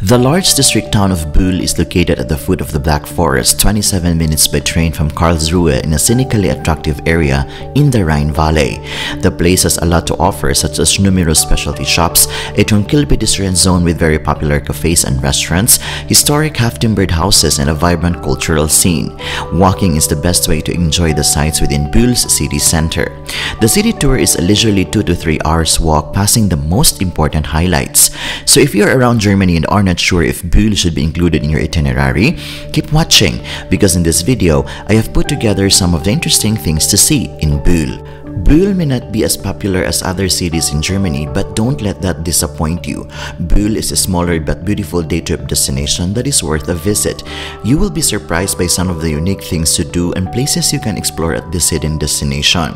The large district town of Buhl is located at the foot of the Black Forest, 27 minutes by train from Karlsruhe, in a scenically attractive area in the Rhine Valley. The place has a lot to offer, such as numerous specialty shops, a tranquil pedestrian zone with very popular cafes and restaurants, historic half-timbered houses, and a vibrant cultural scene. Walking is the best way to enjoy the sights within Buhl's city center. The city tour is a leisurely 2 to 3 hours walk, passing the most important highlights. So if you're around Germany and are not sure if Buhl should be included in your itinerary, keep watching, because in this video, I have put together some of the interesting things to see in Buhl. Buhl may not be as popular as other cities in Germany, but don't let that disappoint you. Buhl is a smaller but beautiful day trip destination that is worth a visit. You will be surprised by some of the unique things to do and places you can explore at this hidden destination.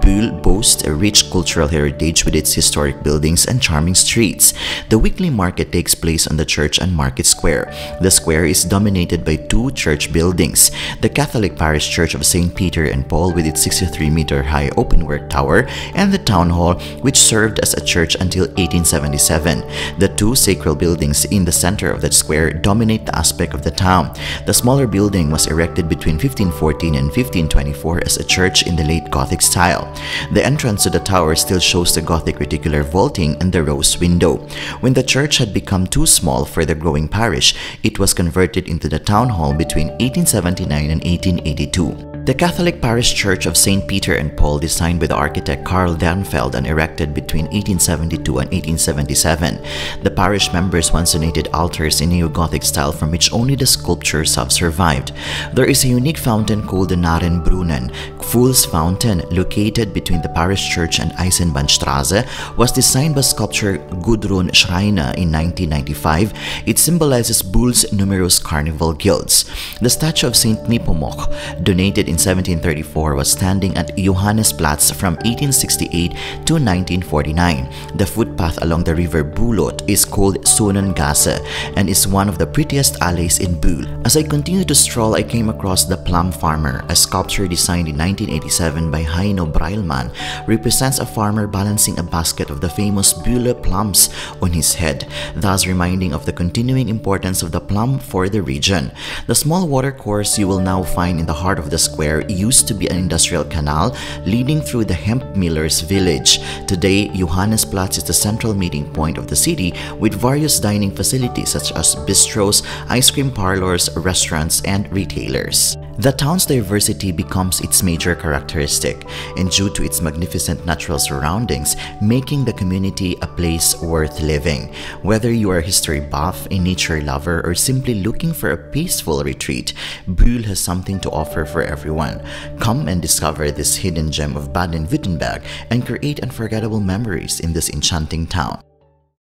Buhl boasts a rich cultural heritage with its historic buildings and charming streets. The weekly market takes place on the church and market square. The square is dominated by 2 church buildings: the Catholic Parish Church of St. Peter and Paul with its 63-meter-high open-work tower, and the town hall, which served as a church until 1877. The 2 sacred buildings in the center of that square dominate the aspect of the town. The smaller building was erected between 1514 and 1524 as a church in the late Gothic style. The entrance to the tower still shows the Gothic reticular vaulting and the rose window. When the church had become too small for the growing parish, it was converted into the town hall between 1879 and 1882. The Catholic Parish Church of St. Peter and Paul, designed by the architect Karl Dernfeld and erected between 1872 and 1877. The parish members once donated altars in neo-Gothic style from which only the sculptures have survived. There is a unique fountain called the Narrenbrunnen. Fool's Fountain, located between the parish church and Eisenbahnstraße, was designed by sculptor Gudrun Schreiner in 1995. It symbolizes Buhl's numerous carnival guilds. The statue of Saint Nepomuk, donated in 1734, was standing at Johannesplatz from 1868 to 1949. The footpath along the river Buhlot is called Sonnengasse and is one of the prettiest alleys in Buhl. As I continued to stroll, I came across the Plum Farmer. A sculpture designed in 1987 by Heino Breilmann represents a farmer balancing a basket of the famous Bühler plums on his head, thus reminding of the continuing importance of the plum for the region. The small watercourse you will now find in the heart of the square used to be an industrial canal leading through the hemp millers village. Today, Johannesplatz is the central meeting point of the city with various dining facilities such as bistros, ice cream parlors, restaurants, and retailers. The town's diversity becomes its major characteristic, and due to its magnificent natural surroundings, making the community a place worth living. Whether you are a history buff, a nature lover, or simply looking for a peaceful retreat, Buhl has something to offer for everyone. Come and discover this hidden gem of Baden-Württemberg and create unforgettable memories in this enchanting town.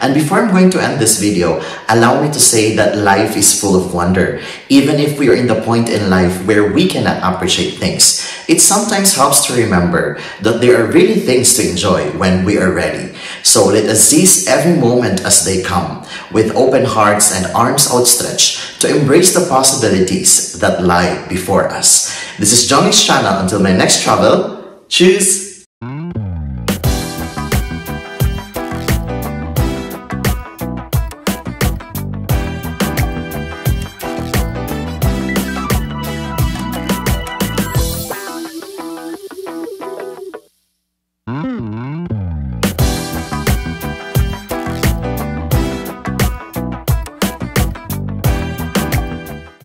And before I'm going to end this video, allow me to say that life is full of wonder. Even if we are in the point in life where we cannot appreciate things, it sometimes helps to remember that there are really things to enjoy when we are ready. So let us seize every moment as they come, with open hearts and arms outstretched to embrace the possibilities that lie before us. This is Johnny's channel. Until my next travel, tschüss!